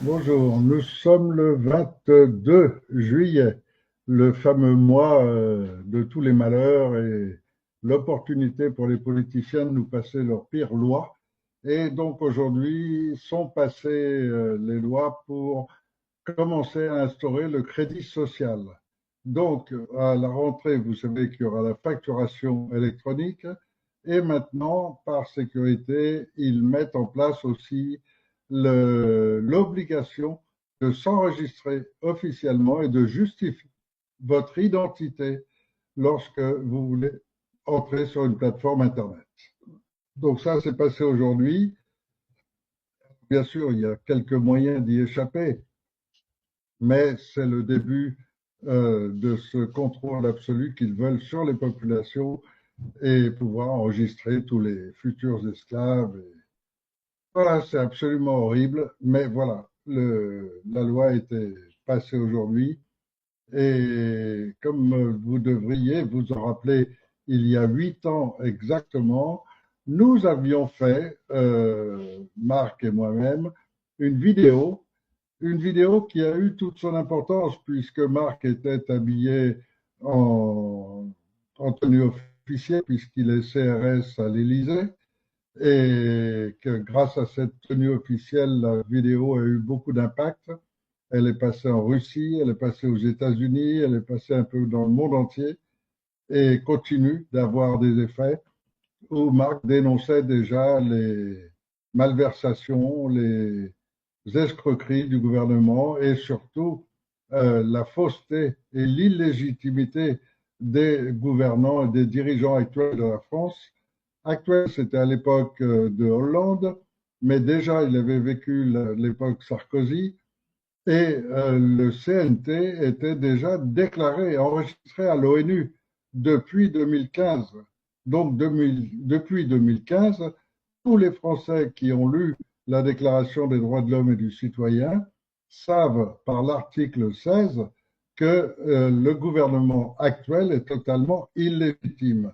Bonjour, nous sommes le 22 juillet, le fameux mois de tous les malheurs et l'opportunité pour les politiciens de nous passer leurs pires lois. Et donc aujourd'hui sont passées les lois pour commencer à instaurer le crédit social. Donc à la rentrée, vous savez qu'il y aura la facturation électronique et maintenant, par sécurité, ils mettent en place aussi l'obligation de s'enregistrer officiellement et de justifier votre identité lorsque vous voulez entrer sur une plateforme Internet. Donc ça, c'est passé aujourd'hui. Bien sûr, il y a quelques moyens d'y échapper, mais c'est le début de ce contrôle absolu qu'ils veulent sur les populations et pouvoir enregistrer tous les futurs esclaves. Voilà, c'est absolument horrible, mais voilà, la loi a été passée aujourd'hui et comme vous devriez vous en rappeler, il y a 8 ans exactement, nous avions fait, Marc et moi-même, une une vidéo qui a eu toute son importance puisque Marc était habillé en, en tenue officielle puisqu'il est CRS à l'Élysée et que grâce à cette tenue officielle, la vidéo a eu beaucoup d'impact. Elle est passée en Russie, elle est passée aux États-Unis, elle est passée un peu dans le monde entier et continue d'avoir des effets où Marc dénonçait déjà les malversations, les escroqueries du gouvernement et surtout la fausseté et l'illégitimité des gouvernants et des dirigeants actuels de la France. Actuel, c'était à l'époque de Hollande, mais déjà il avait vécu l'époque Sarkozy et le CNT était déjà déclaré, enregistré à l'ONU depuis 2015. Donc depuis 2015, tous les Français qui ont lu la Déclaration des droits de l'homme et du citoyen savent par l'article 16 que le gouvernement actuel est totalement illégitime.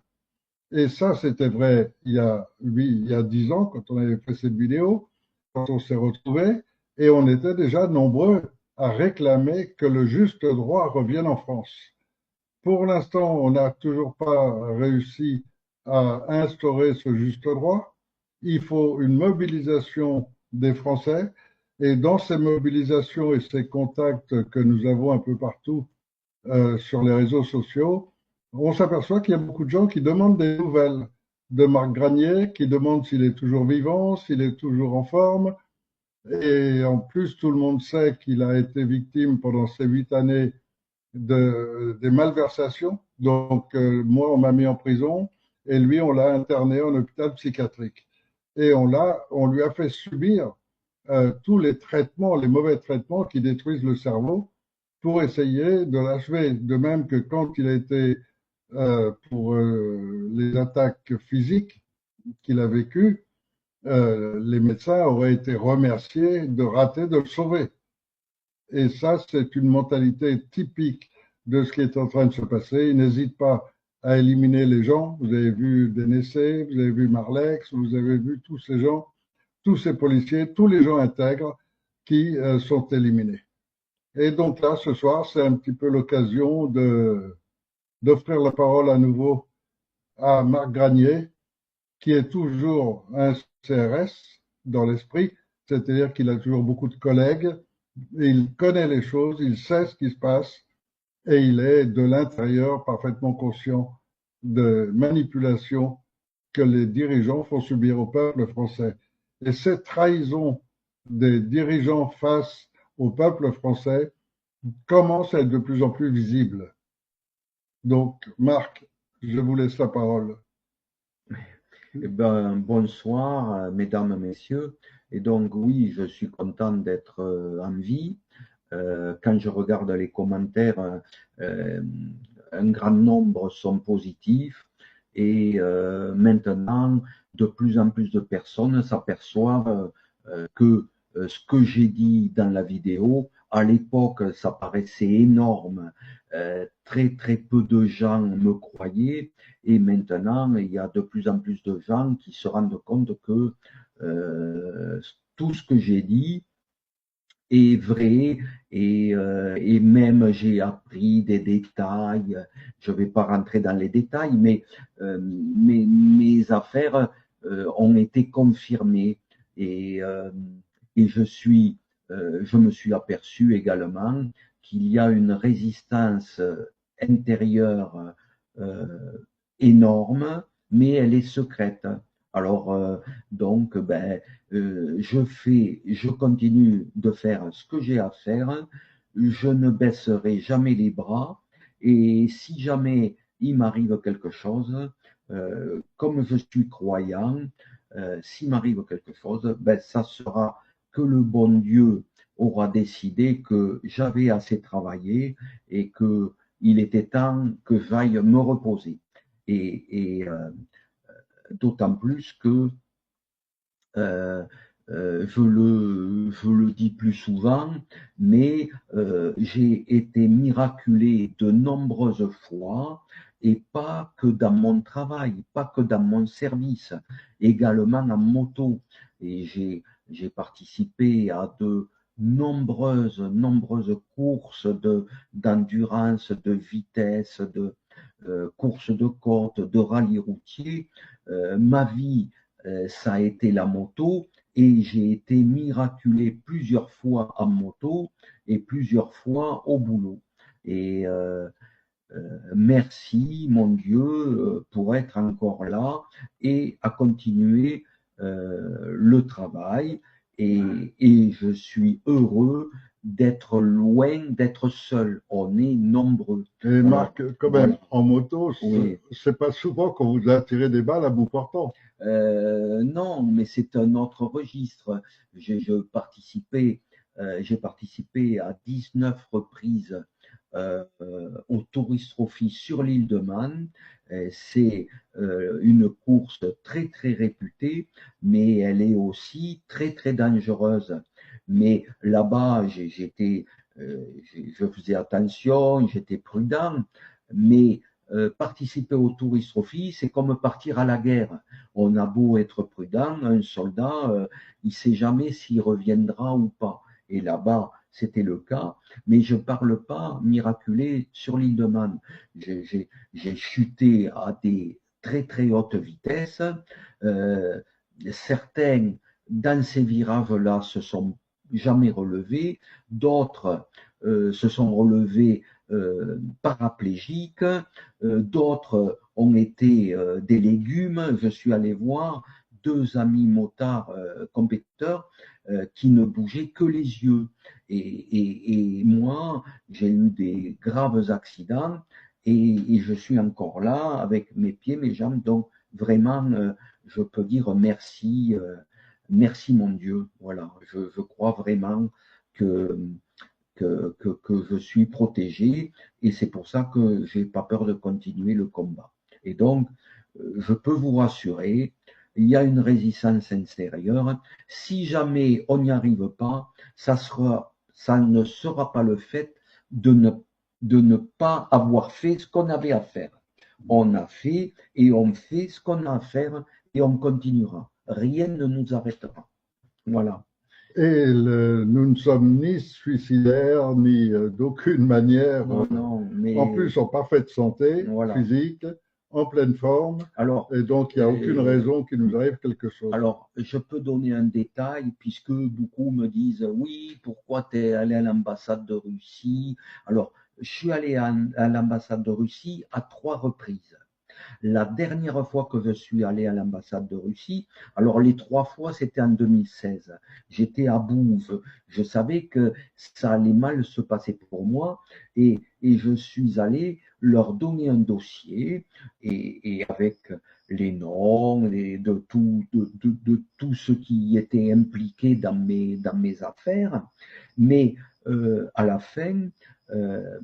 Et ça, c'était vrai il y a 10 ans, quand on avait fait cette vidéo, quand on s'est retrouvés, et on était déjà nombreux à réclamer que le juste droit revienne en France. Pour l'instant, on n'a toujours pas réussi à instaurer ce juste droit. Il faut une mobilisation des Français, et dans ces mobilisations et ces contacts que nous avons un peu partout sur les réseaux sociaux, on s'aperçoit qu'il y a beaucoup de gens qui demandent des nouvelles de Marc Granier, qui demandent s'il est toujours vivant, s'il est toujours en forme. Et en plus, tout le monde sait qu'il a été victime pendant ces 8 années des malversations. Donc, moi, on m'a mis en prison et lui, on l'a interné en hôpital psychiatrique. Et on lui a fait subir tous les traitements, les mauvais traitements qui détruisent le cerveau pour essayer de l'achever. De même que quand il a été pour les attaques physiques qu'il a vécues, les médecins auraient été remerciés de rater de le sauver. Et ça, c'est une mentalité typique de ce qui est en train de se passer. Ils n'hésitent pas à éliminer les gens. Vous avez vu Dénessé, vous avez vu Marlex, vous avez vu tous ces gens, tous ces policiers, tous les gens intègres qui sont éliminés. Et donc là, ce soir, c'est un petit peu l'occasion d'offrir la parole à nouveau à Marc Granier, qui est toujours un CRS dans l'esprit, c'est-à-dire qu'il a toujours beaucoup de collègues, il connaît les choses, il sait ce qui se passe, et il est de l'intérieur parfaitement conscient de manipulations que les dirigeants font subir au peuple français. Et cette trahison des dirigeants face au peuple français commence à être de plus en plus visible. Donc, Marc, je vous laisse la parole. Eh ben, bonsoir, mesdames, messieurs. Et donc, oui, je suis content d'être en vie. Quand je regarde les commentaires, euh, un grand nombre sont positifs. Et maintenant, de plus en plus de personnes s'aperçoivent que ce que j'ai dit dans la vidéo, à l'époque, ça paraissait énorme. Très, très peu de gens me croyaient. Et maintenant, il y a de plus en plus de gens qui se rendent compte que tout ce que j'ai dit est vrai et même j'ai appris des détails. Je ne vais pas rentrer dans les détails, mais mes affaires ont été confirmées et, et je me suis aperçu également qu'il y a une résistance intérieure énorme, mais elle est secrète. Alors, donc, je continue de faire ce que j'ai à faire. Je ne baisserai jamais les bras. Et si jamais il m'arrive quelque chose, comme je suis croyant, s'il m'arrive quelque chose, ça sera que le bon Dieu aura décidé que j'avais assez travaillé et que il était temps que j'aille me reposer. Et d'autant plus que je le dis plus souvent, mais j'ai été miraculé de nombreuses fois, et pas que dans mon travail, pas que dans mon service, également en moto. Et j'ai participé à de nombreuses courses d'endurance, de vitesse, de courses de côte, de rallye routier. Ma vie ça a été la moto, et j'ai été miraculé plusieurs fois en moto et plusieurs fois au boulot. Et merci mon Dieu pour être encore là et à continuer le travail. Et je suis heureux d'être loin, d'être seul. On est nombreux. Et Marc, quand même, Voilà. en moto, Oui. c'est pas souvent qu'on vous a tiré des balles à bout portant. Non, mais c'est un autre registre. J'ai participé à 19 reprises au Tourist Trophy sur l'île de Man. C'est une course très très réputée, mais elle est aussi très très dangereuse. Mais là-bas, je faisais attention, j'étais prudent, mais participer au Tourist Trophy, c'est comme partir à la guerre. On a beau être prudent, un soldat, il ne sait jamais s'il reviendra ou pas. Et là-bas, c'était le cas, mais je ne parle pas miraculé sur l'île de Man. J'ai chuté à des très très hautes vitesses. Euh, Certains, dans ces virages-là, se sont jamais relevés. D'autres se sont relevés paraplégiques. D'autres ont été des légumes. Je suis allé voir deux amis motards compétiteurs qui ne bougeaient que les yeux. Et moi, j'ai eu des graves accidents et je suis encore là avec mes pieds, mes jambes. Donc, vraiment, je peux dire merci, merci mon Dieu. Voilà, je crois vraiment que, que je suis protégé, et c'est pour ça que j'ai pas peur de continuer le combat. Et donc, je peux vous rassurer, il y a une résistance intérieure. Si jamais on n'y arrive pas, ça ne sera pas le fait de ne pas avoir fait ce qu'on avait à faire. On a fait et on fait ce qu'on a à faire, et on continuera. Rien ne nous arrêtera. Voilà. Et nous ne sommes ni suicidaires, ni d'aucune manière, Non, non, en mais plus en parfaite santé voilà. physique, en pleine forme, Alors, et donc il n'y a aucune raison qu'il nous arrive quelque chose. alors, je peux donner un détail, puisque beaucoup me disent oui, pourquoi tu es allé à l'ambassade de Russie? Alors, je suis allé à l'ambassade de Russie à 3 reprises. La dernière fois que je suis allé à l'ambassade de Russie, alors les 3 fois, c'était en 2016. J'étais à Bouve. Je savais que ça allait mal se passer pour moi, et je suis allé leur donner un dossier, et avec les noms de tout ce qui était impliqué dans mes affaires. Mais à la fin, euh,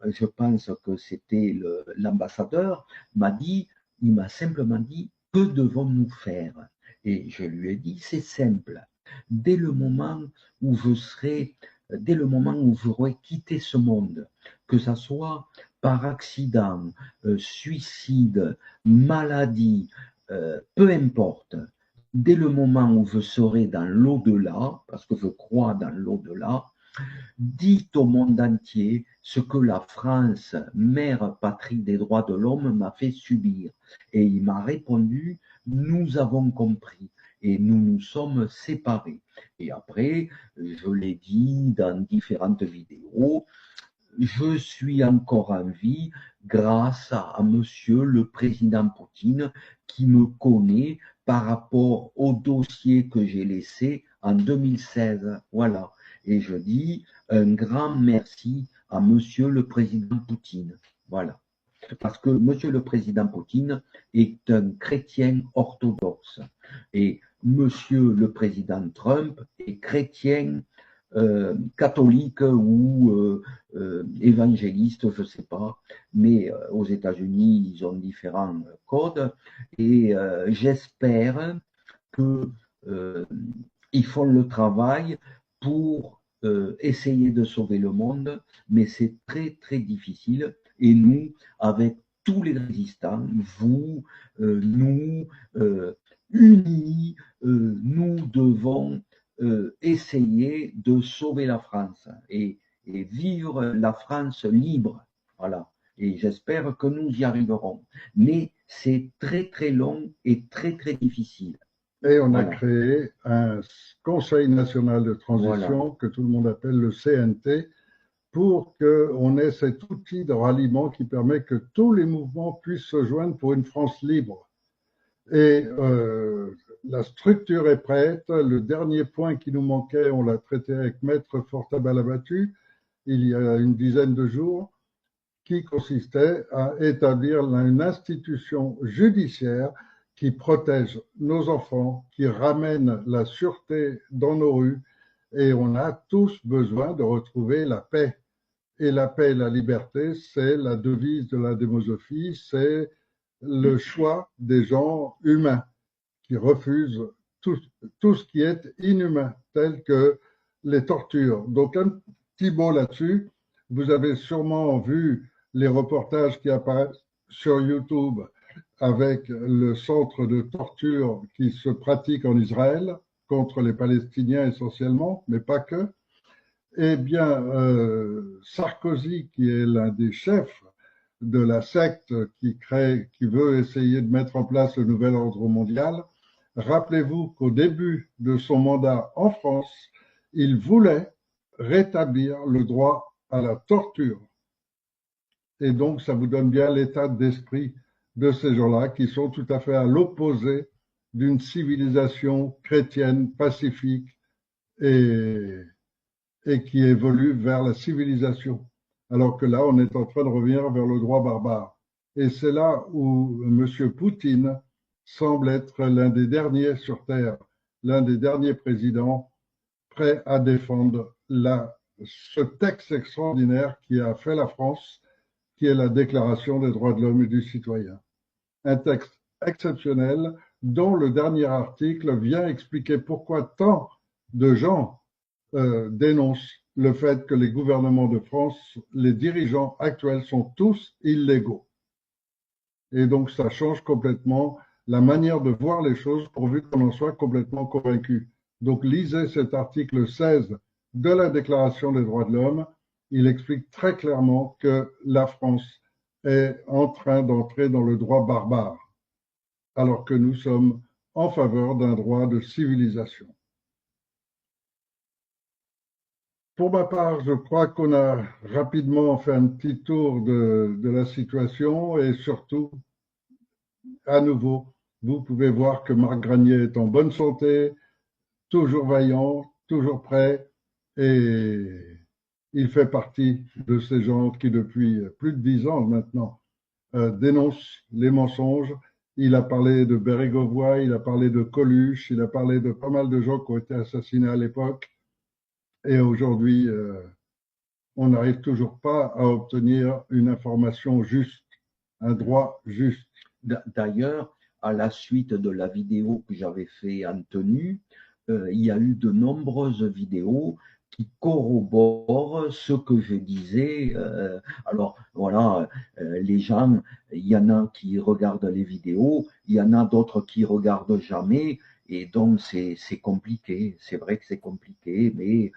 je pense que c'était l'ambassadeur, il m'a simplement dit, que devons-nous faire? Et je lui ai dit, c'est simple. Dès le moment où je serai, dès le moment où j'aurai quitté ce monde, que ça soit par accident, suicide, maladie, peu importe, dès le moment où je serai dans l'au-delà, parce que je crois dans l'au-delà, Dites au monde entier ce que la France, mère patrie des droits de l'homme, m'a fait subir. Et il m'a répondu, nous avons compris et nous nous sommes séparés. Et après, je l'ai dit dans différentes vidéos, je suis encore en vie grâce à Monsieur le Président Poutine qui me connaît par rapport au dossier que j'ai laissé en 2016. Voilà. Et je dis un grand merci à Monsieur le Président Poutine. Voilà. Parce que Monsieur le Président Poutine est un chrétien orthodoxe et Monsieur le Président Trump est chrétien catholique ou évangéliste, je ne sais pas, mais aux États-Unis, ils ont différents codes et j'espère qu'ils font le travail pour essayer de sauver le monde, mais c'est très très difficile et nous, avec tous les résistants, vous, nous, unis, nous devons essayer de sauver la France et vivre la France libre. Voilà. Et j'espère que nous y arriverons. Mais c'est très très long et très très difficile. Et on a créé un Conseil national de transition que tout le monde appelle le CNT pour qu'on ait cet outil de ralliement qui permet que tous les mouvements puissent se joindre pour une France libre. Et la structure est prête. Le dernier point qui nous manquait, on l'a traité avec Maître Fortabat-Labattu il y a une dizaine de jours, qui consistait à établir une institution judiciaire qui protège nos enfants, qui ramène la sûreté dans nos rues. Et on a tous besoin de retrouver la paix. Et la paix et la liberté, c'est la devise de la démosophie, c'est le choix des gens humains qui refusent tout ce qui est inhumain, tel que les tortures. Donc un petit mot là-dessus. Vous avez sûrement vu les reportages qui apparaissent sur YouTube avec le centre de torture qui se pratique en Israël contre les Palestiniens essentiellement, mais pas que. Eh bien, Sarkozy, qui est l'un des chefs de la secte qui veut essayer de mettre en place le nouvel ordre mondial, rappelez-vous qu'au début de son mandat en France, il voulait rétablir le droit à la torture. Et donc, ça vous donne bien l'état d'esprit de ces gens-là qui sont tout à fait à l'opposé d'une civilisation chrétienne pacifique et qui évolue vers la civilisation. Alors que là, on est en train de revenir vers le droit barbare. Et c'est là où M. Poutine semble être l'un des derniers sur Terre, l'un des derniers présidents prêts à défendre ce texte extraordinaire qui a fait la France, qui est la Déclaration des droits de l'homme et du citoyen. Un texte exceptionnel dont le dernier article vient expliquer pourquoi tant de gens dénoncent le fait que les gouvernements de France, les dirigeants actuels sont tous illégaux. Et donc ça change complètement la manière de voir les choses pourvu qu'on en soit complètement convaincu. Donc lisez cet article 16 de la Déclaration des droits de l'homme. Il explique très clairement que la France est en train d'entrer dans le droit barbare, alors que nous sommes en faveur d'un droit de civilisation. Pour ma part, je crois qu'on a rapidement fait un petit tour de la situation et surtout, à nouveau, vous pouvez voir que Marc Granier est en bonne santé, toujours vaillant, toujours prêt et il fait partie de ces gens qui, depuis plus de 10 ans maintenant, dénoncent les mensonges. Il a parlé de Bérégovoy, il a parlé de Coluche, il a parlé de pas mal de gens qui ont été assassinés à l'époque. Et aujourd'hui, on n'arrive toujours pas à obtenir une information juste, un droit juste. D'ailleurs, à la suite de la vidéo que j'avais fait en tenue, il y a eu de nombreuses vidéos qui corroborent ce que je disais. Alors voilà, les gens, il y en a qui regardent les vidéos, il y en a d'autres qui regardent jamais, Et donc, c'est compliqué. C'est vrai que c'est compliqué, mais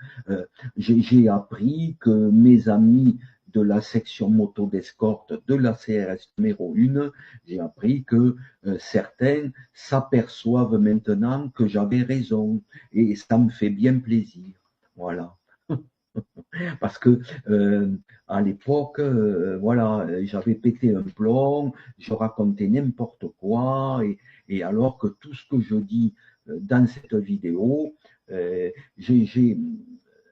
j'ai appris que mes amis de la section moto d'escorte de la CRS numéro 1, j'ai appris que certains s'aperçoivent maintenant que j'avais raison. Et ça me fait bien plaisir. Voilà. Parce que à l'époque, voilà, j'avais pété un plomb, je racontais n'importe quoi, et alors que tout ce que je dis dans cette vidéo,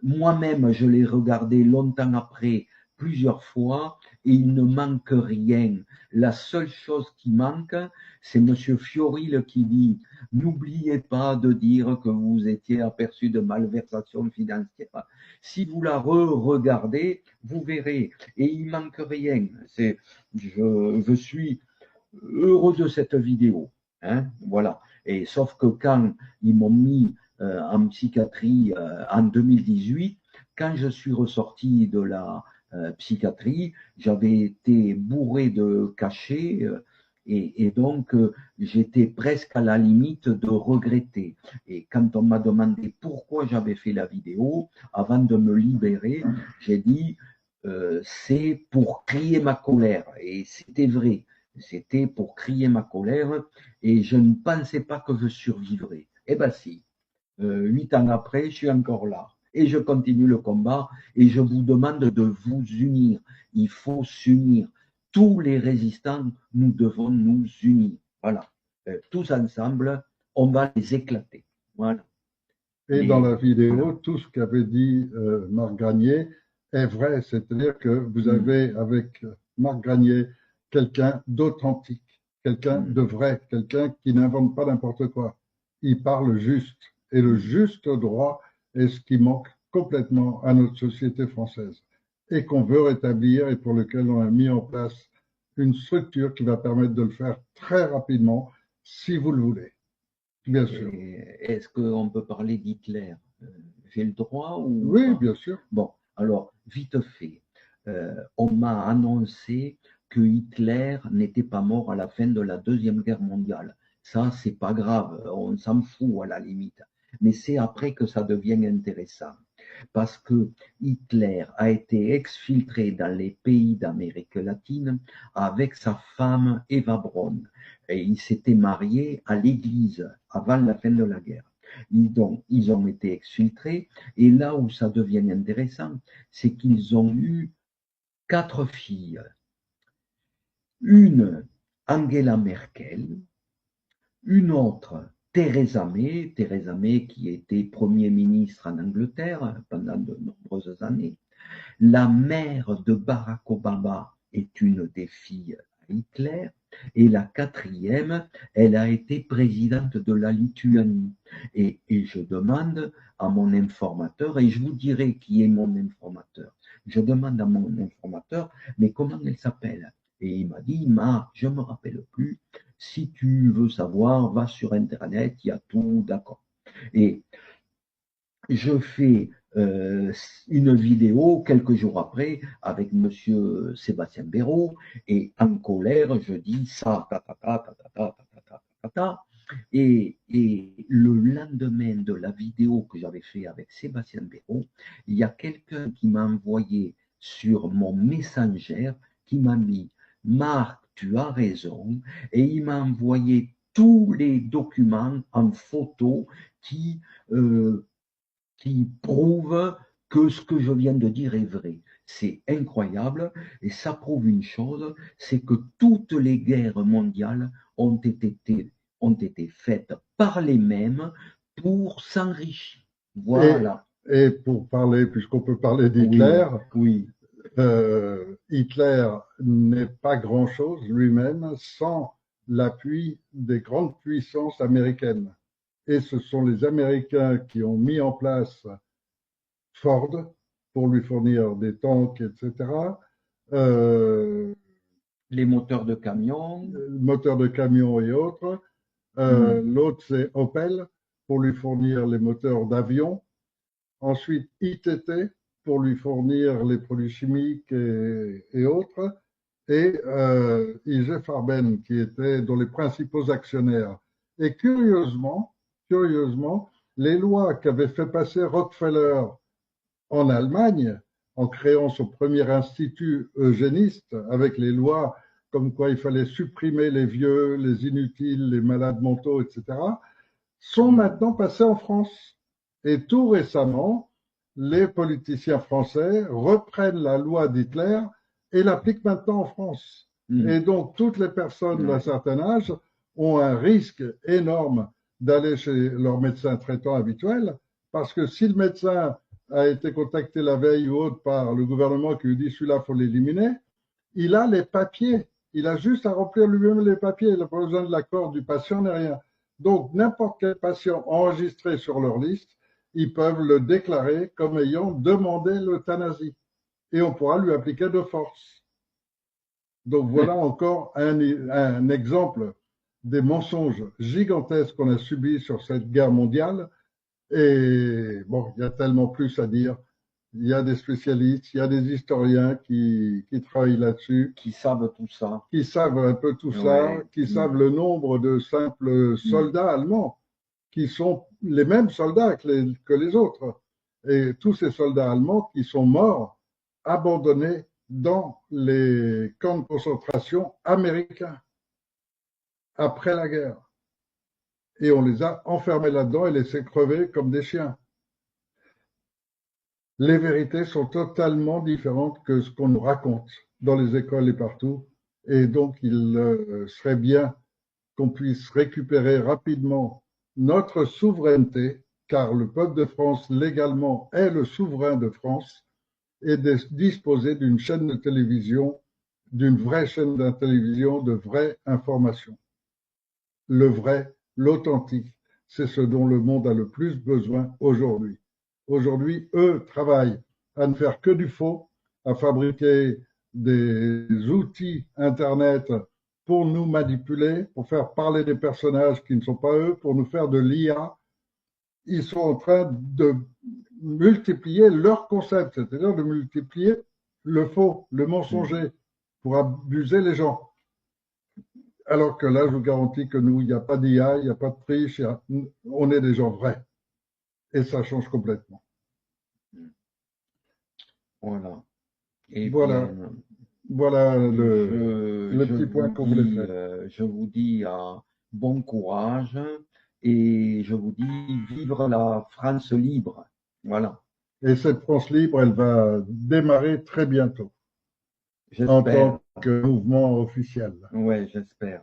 moi-même, je l'ai regardé longtemps après, plusieurs fois, et il ne manque rien. La seule chose qui manque, c'est Monsieur Fioril qui dit n'oubliez pas de dire que vous étiez aperçu de malversation financière. Si vous la re-regardez, vous verrez. Et il manque rien. Je suis heureux de cette vidéo. Hein, voilà. Et sauf que quand ils m'ont mis en psychiatrie en 2018, quand je suis ressorti de la psychiatrie, j'avais été bourré de cachets et donc j'étais presque à la limite de regretter. Et quand on m'a demandé pourquoi j'avais fait la vidéo, avant de me libérer, j'ai dit c'est pour crier ma colère. Et c'était vrai. C'était pour crier ma colère et je ne pensais pas que je survivrais. Eh ben si, 8 ans après, je suis encore là et je continue le combat et je vous demande de vous unir. Il faut s'unir. Tous les résistants, nous devons nous unir. Voilà. Tous ensemble, on va les éclater. Voilà. Et dans la vidéo, voilà. tout ce qu'avait dit Marc Granier est vrai, c'est-à-dire que vous avez avec Marc Granier quelqu'un d'authentique, quelqu'un de vrai, quelqu'un qui n'invente pas n'importe quoi. Il parle juste. Et le juste droit est ce qui manque complètement à notre société française et qu'on veut rétablir et pour lequel on a mis en place une structure qui va permettre de le faire très rapidement si vous le voulez. Bien sûr. Est-ce qu'on peut parler d'Hitler? J'ai le droit ou Oui, pas? bien sûr. Bon, alors, vite fait, on m'a annoncé que Hitler n'était pas mort à la fin de la Deuxième Guerre mondiale. Ça, c'est pas grave, on s'en fout à la limite. Mais c'est après que ça devient intéressant. Parce que Hitler a été exfiltré dans les pays d'Amérique latine avec sa femme Eva Braun. Et ils s'étaient mariés à l'église avant la fin de la guerre. Ils ont été exfiltrés. Et là où ça devient intéressant, c'est qu'ils ont eu 4 filles. Une, Angela Merkel, une autre, Theresa May qui était Premier ministre en Angleterre pendant de nombreuses années. La mère de Barack Obama est une des filles à Hitler. Et la quatrième, elle a été présidente de la Lituanie. Et je demande à mon informateur, et je vous dirai qui est mon informateur, je demande à mon informateur, mais comment elle s'appelle? Et il m'a dit, je ne me rappelle plus, si tu veux savoir, va sur Internet, il y a tout, d'accord. Et je fais une vidéo quelques jours après avec Monsieur Sébastien Béraud et en colère, je dis ça, et le lendemain de la vidéo que j'avais fait avec Sébastien Béraud, il y a quelqu'un qui m'a envoyé sur mon Messenger qui m'a mis Marc, tu as raison, et il m'a envoyé tous les documents en photo qui prouve que ce que je viens de dire est vrai. C'est incroyable et ça prouve une chose, c'est que toutes les guerres mondiales ont été faites par les mêmes pour s'enrichir. Voilà. Et pour parler, puisqu'on peut parler d'Hitler, oui. Hitler n'est pas grand-chose lui-même sans l'appui des grandes puissances américaines. Et ce sont les Américains qui ont mis en place Ford pour lui fournir des tanks, etc. Les moteurs de camions. Moteurs de camions et autres. L'autre, c'est Opel pour lui fournir les moteurs d'avion. Ensuite, ITT pour lui fournir les produits chimiques et autres. Et IG Farben, qui était dans les principaux actionnaires. Et curieusement, curieusement, les lois qu'avait fait passer Rockefeller en Allemagne, en créant son premier institut eugéniste, avec les lois comme quoi il fallait supprimer les vieux, les inutiles, les malades mentaux, etc., sont maintenant passées en France. Et tout récemment, les politiciens français reprennent la loi d'Hitler et l'appliquent maintenant en France. Et donc, toutes les personnes d'un certain âge ont un risque énorme d'aller chez leur médecin traitant habituel, parce que si le médecin a été contacté la veille ou autre par le gouvernement qui lui dit celui-là, il faut l'éliminer, il a les papiers. Il a juste à remplir lui-même les papiers. Il n'a pas besoin de l'accord du patient ni rien. Donc, n'importe quel patient enregistré sur leur liste, ils peuvent le déclarer comme ayant demandé l'euthanasie. Et on pourra lui appliquer de force. Donc, voilà encore un exemple des mensonges gigantesques qu'on a subis sur cette guerre mondiale. Et bon, il y a tellement plus à dire. Il y a des spécialistes, il y a des historiens qui travaillent là-dessus. Qui savent tout ça. Qui savent un peu tout ça, qui savent le nombre de simples soldats allemands, qui sont les mêmes soldats que les autres. Et tous ces soldats allemands qui sont morts, abandonnés dans les camps de concentration américains, après la guerre. Et on les a enfermés là-dedans et laissés crever comme des chiens. Les vérités sont totalement différentes que ce qu'on nous raconte dans les écoles et partout. Et donc, il serait bien qu'on puisse récupérer rapidement notre souveraineté, car le peuple de France, légalement, est le souverain de France, et de disposer d'une chaîne de télévision, d'une vraie chaîne de télévision, de vraies informations. Le vrai, l'authentique, c'est ce dont le monde a le plus besoin aujourd'hui. Aujourd'hui, eux travaillent à ne faire que du faux, à fabriquer des outils Internet pour nous manipuler, pour faire parler des personnages qui ne sont pas eux, pour nous faire de l'IA. Ils sont en train de multiplier leurs concepts, c'est-à-dire de multiplier le faux, le mensonger, pour abuser les gens. Alors que là, je vous garantis que nous, il n'y a pas d'IA, il n'y a pas de triche, on est des gens vrais. Et ça change complètement. Voilà. Et voilà. bien, Voilà le petit point qu'on voulait faire. Je vous dis bon courage et je vous dis vivre la France libre. Voilà. Et cette France libre, elle va démarrer très bientôt. En tant que mouvement officiel. Oui, j'espère.